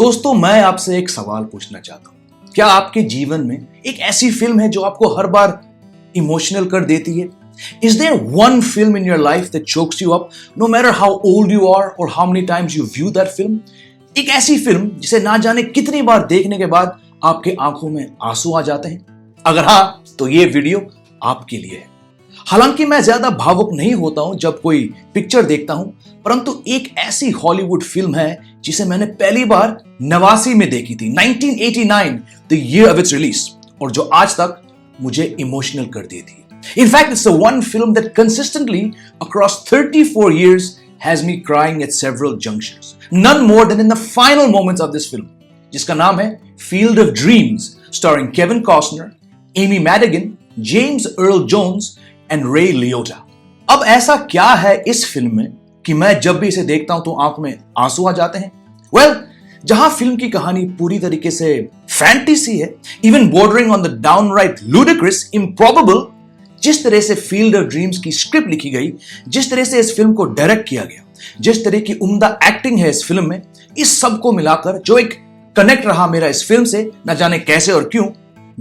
दोस्तों, मैं आपसे एक सवाल पूछना चाहता हूं। क्या आपके जीवन में एक ऐसी फिल्म है जो आपको हर बार इमोशनल कर देती है? Is there one film in your life that chokes you up no matter how old you are or how many times you view that film? एक ऐसी फिल्म जिसे ना जाने कितनी बार देखने के बाद आपके आंखों में आंसू आ जाते हैं? अगर हाँ, तो ये वीडियो आपके लिए है। हालांकि मैं ज्यादा भावुक नहीं होता हूं जब कोई पिक्चर देखता हूं, परंतु एक ऐसी हॉलीवुड फिल्म है जिसे मैंने पहली बार 89 में देखी थी, 1989, the year of its release, और जो आज तक मुझे इमोशनल कर दी थी। In fact, it's the one film that consistently across 34 years has me crying at several junctures. None more than in the final moments of this film, जिसका नाम है Field of Dreams, starring Kevin Costner, Amy Madigan, James Earl Jones and Ray Liotta. अब ऐसा क्या है इस film में कि मैं जब भी इसे देखता हूं तो आंख में आंसू आ जाते हैं? Well, जहां फिल्म की कहानी पूरी तरीके से फैंटेसी है, even bordering on the downright ludicrous, improbable, जिस तरह से फील्ड ऑफ ड्रीम्स की स्क्रिप्ट लिखी गई, जिस तरह से इस फिल्म को डायरेक्ट किया गया, जिस तरह की उम्दा एक्टिंग है इस फिल्म में, इस सब को मिलाकर जो एक कनेक्ट रहा मेरा इस फिल्म से, न जाने कैसे और क्यों,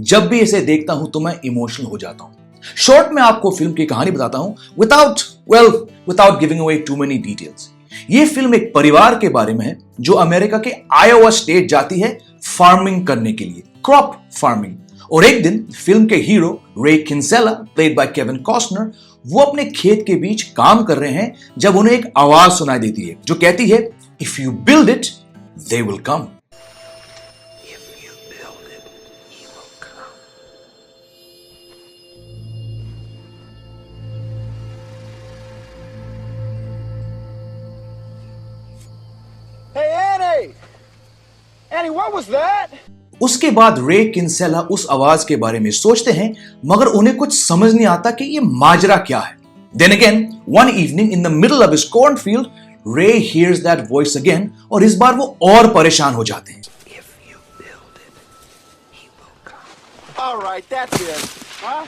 जब भी इसे देखता हूं तो मैं इमोशनल हो जाता हूं। शॉर्ट में आपको फिल्म की कहानी बताता हूं without giving away too many details. यह फिल्म एक परिवार के बारे में है जो अमेरिका के आयोवा स्टेट जाती है फार्मिंग करने के लिए, क्रॉप फार्मिंग। और एक दिन फिल्म के हीरो रे किंसेला, प्लेड बाय केविन कॉस्टनर, वो अपने खेत के बीच काम कर रहे हैं जब उन्हें एक आवाज सुनाई देती है जो कहती है, if you build it they will come. Annie, what was that? उसके बाद रे किंसेला उस आवाज के बारे में सोचते हैं, मगर उन्हें कुछ समझ नहीं आता कि ये माजरा क्या है। Then again, one evening in the middle of his cornfield, Ray hears that voice again, और इस बार वो और परेशान हो जाते हैं। If you build it, he will come. All right, that's it. Huh?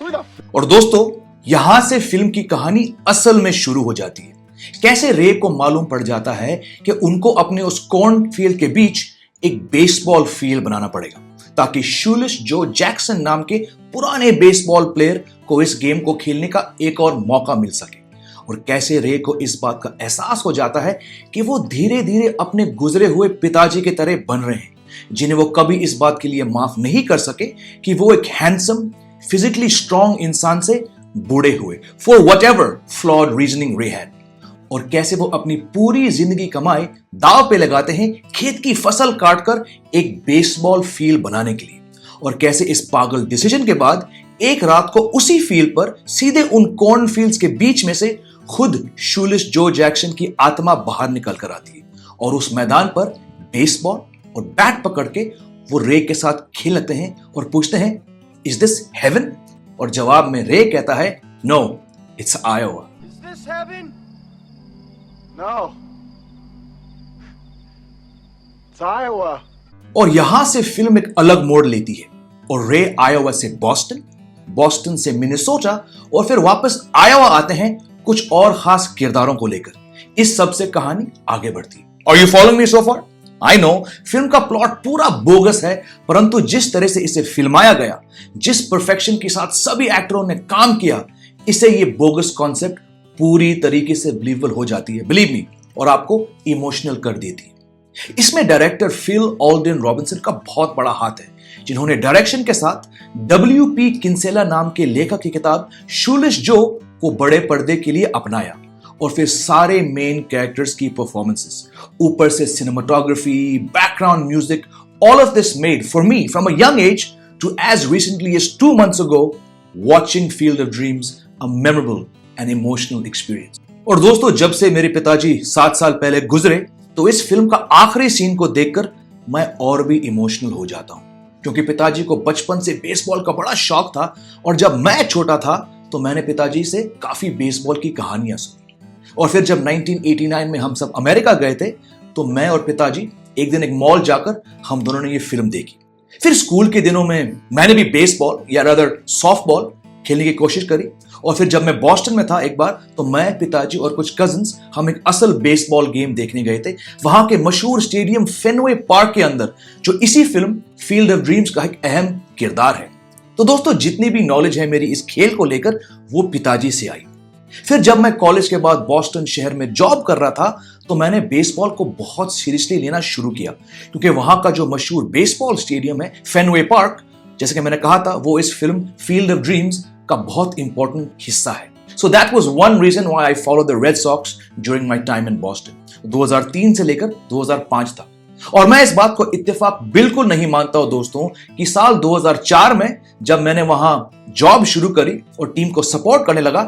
Who the? और दोस्तों, यहां से फिल्म की कहानी असल में शुरू हो जाती है। कैसे रे को मालूम पड़ जाता है कि उनको अपने उस कॉर्नफील्ड के बीच एक बेसबॉल फील्ड बनाना पड़ेगा ताकि शूलिश जो जैक्सन नाम के पुराने बेसबॉल प्लेयर को इस गेम को खेलने का एक और मौका मिल सके। और कैसे रे को इस बात का एहसास हो जाता है कि वो धीरे धीरे अपने गुजरे हुए पिताजी की तरह बन रहे हैं, जिन्हें वो कभी इस बात के लिए माफ नहीं कर सके कि वो एक हैंडसम, फिजिकली स्ट्रॉन्ग इंसान से बूढ़े हुए, फॉर व्हाटएवर फ्लॉड रीजनिंग रे हैड। और कैसे वो अपनी पूरी जिंदगी कमाई दांव पे लगाते हैं खेत की फसल काटकर एक बेसबॉल फील्ड बनाने के लिए। और कैसे इस पागल डिसीजन के बाद एक रात को उसी फील्ड पर सीधे उन कॉर्नफील्ड्स के बीच में से खुद शूलिश जो जैक्सन की आत्मा बाहर निकल कर आती है और उस मैदान पर बेसबॉल और बैट पकड़ के वो रे के साथ खेलते हैं और पूछते हैं, इज दिस हेवन? और जवाब में रे कहता है, no, it's Iowa. No. It's Iowa. और यहां से फिल्म एक अलग मोड़ लेती है और रे आयोवा से बॉस्टन, बॉस्टन से मिनेसोटा और फिर वापस आयोवा आते हैं कुछ और खास किरदारों को लेकर। इस सब से कहानी आगे बढ़ती है। Are you following me so far? I know, film का प्लॉट पूरा बोगस है, परंतु जिस तरह से इसे फिल्माया गया, जिस परफेक्शन के साथ सभी एक्टरों ने काम किया, इसे ये बोगस कॉन्सेप्ट पूरी तरीके से बिलीवेबल हो जाती है, बिलीव मी, और आपको इमोशनल कर देती है। इसमें डायरेक्टर फिल ऑल्डेन रॉबिन्सन का बहुत बड़ा हाथ है, जिन्होंने डायरेक्शन के साथ WP किंसेला नाम के लेखक की किताब शूलिश जो को बड़े पर्दे के लिए अपनाया, और फिर सारे मेन कैरेक्टर्स की परफॉर्मेंसेस, ऊपर से cinematography, background music, all of this made for me from a young age to as recently as 2 months ago watching Field of Dreams a memorable and emotional experience। और दोस्तों, जब से मेरे पिताजी 7 साल पहले गुजरे, तो इस फिल्म का आखिरी सीन को देखकर मैं और भी इमोशनल हो जाता हूं, क्योंकि पिताजी को बचपन से बेसबॉल का बड़ा शौक था और जब मैं छोटा था तो मैंने पिताजी से काफी बेसबॉल की कहानियां सुनी। और फिर जब 1989 में हम सब अमेरिका गए थे तो मैं और पिताजी एक दिन एक मॉल जाकर हम दोनों ने ये फिल्म देखी। फिर स्कूल के दिनों में मैंने भी बेसबॉल या रादर सॉफ्टबॉल खेलने की कोशिश करी और फिर जब मैं बॉस्टन में था एक बार, तो मैं, पिताजी और कुछ कजिन्स हम एक असल बेसबॉल गेम देखने गए थे वहां के मशहूर स्टेडियम फेनवे पार्क के अंदर, जो इसी फिल्म फील्ड ऑफ ड्रीम्स का एक अहम किरदार है। तो दोस्तों, जितनी भी नॉलेज है मेरी इस खेल को लेकर, वो पिताजी से आई। फिर जब मैं कॉलेज के बाद बॉस्टन शहर में जॉब कर रहा था, तो मैंने बेसबॉल को बहुत सीरियसली लेना शुरू किया, क्योंकि वहां का जो मशहूर बेसबॉल स्टेडियम है फेनवे पार्क, जैसे कि मैंने कहा था, वो इस फिल्म फील्ड ऑफ ड्रीम्स का बहुत इंपॉर्टेंट हिस्सा है। So that was one reason why I follow the Red Sox during my time in Boston 2003 से लेकर 2005 तक। और मैं इस बात को इत्तेफाक बिल्कुल नहीं मानता हूं दोस्तों कि साल 2004 में जब मैंने वहां जॉब शुरू करी और टीम को सपोर्ट करने लगा,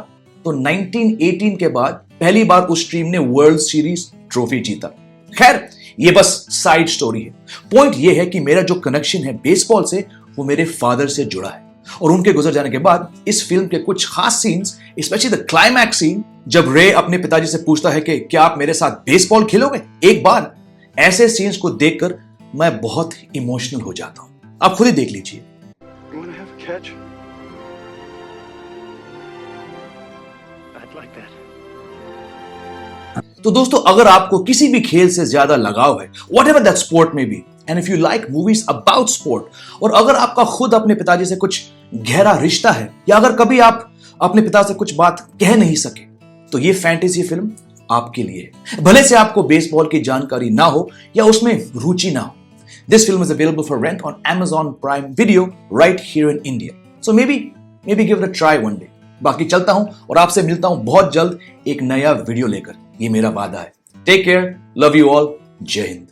तो 1918 के बाद पहली बार उस टीम ने वर्ल्ड सीरीज ट्रॉफी जीता। खैर, ये बस साइड स्टोरी है। पॉइंट ये है कि मेरा जो कनेक्शन है बेसबॉल से, वो मेरे फादर से जुड़ा है। और उनके गुजर जाने के बाद इस फिल्म के कुछ खास scenes, specially the climax scene, जब रे अपने पिताजी से पूछता है कि क्या आप मेरे साथ बेसबॉल खेलोगे एक बार, ऐसे सीन्स को देखकर मैं बहुत इमोशनल हो जाता हूं। आप खुद ही देख लीजिए। तो दोस्तों, अगर आपको किसी भी खेल से ज्यादा लगाव है, व्हाटएवर दैट स्पोर्ट में be, and if you like movies about sport, और अगर आपका खुद अपने पिताजी से कुछ गहरा रिश्ता है, या अगर कभी आप अपने पिता से कुछ बात कह नहीं सके, तो ये फैंटेसी फिल्म आपके लिए है। भले से आपको बेसबॉल की जानकारी ना हो या उसमें रुचि ना हो। This film is available for rent on Amazon Prime Video right here in India. So maybe give it a try one day. बाकी चलता हूं और आपसे मिलता हूं बहुत जल्द एक नया वीडियो लेकर, ये मेरा वादा है। Take care, love you all, जय हिंद।